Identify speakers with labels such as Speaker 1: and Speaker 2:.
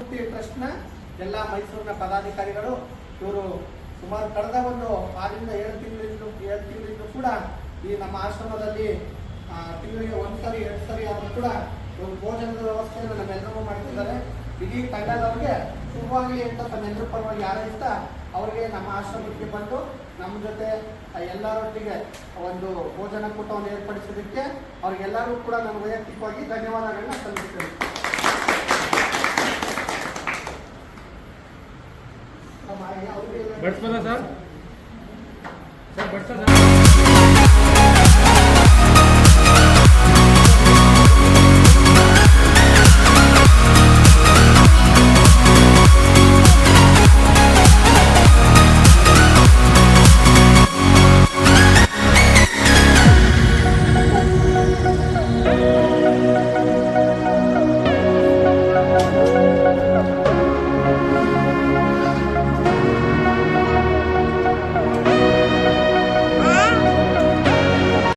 Speaker 1: ಶಿವಮೂರ್ತಿ ಟ್ರಸ್ಟ್ನ ಎಲ್ಲ ಮೈಸೂರಿನ ಪದಾಧಿಕಾರಿಗಳು ಇವರು ಸುಮಾರು ಕಳೆದ ಒಂದು 6ರಿಂದ 7 ತಿಂಗಳಿಂದ ಕೂಡ ಈ ನಮ್ಮ ಆಶ್ರಮದಲ್ಲಿ ತಿಂಗಳಿಗೆ 1 ಸರಿ 2 ಸರಿ ಆದರೂ ಕೂಡ ಒಂದು ಭೋಜನದ ವ್ಯವಸ್ಥೆಯನ್ನು ನಮ್ಮೆಲ್ಲರೂ ಮಾಡ್ತಿದ್ದಾರೆ. ಇಡೀ ತಂಡದವ್ರಿಗೆ ಶುಭವಾಗಲಿ ಅಂತ ತಮ್ಮೆಲ್ಲರ ಪರವಾಗಿ ಹಾರೈಸ್ತಾ ಅವರಿಗೆ ನಮ್ಮ ಆಶ್ರಮಕ್ಕೆ ಬಂದು ನಮ್ಮ ಜೊತೆ ಎಲ್ಲರೊಟ್ಟಿಗೆ ಒಂದು ಭೋಜನ ಕೂಟವನ್ನು ಏರ್ಪಡಿಸೋದಕ್ಕೆ ಅವ್ರಿಗೆಲ್ಲರೂ ಕೂಡ ನಾನು ವೈಯಕ್ತಿಕವಾಗಿ ಧನ್ಯವಾದಗಳನ್ನ ಸಲ್ಲಿಸ್ತೇನೆ.
Speaker 2: ಬಡಿಸ್ಬೋದಾ ಸರ್?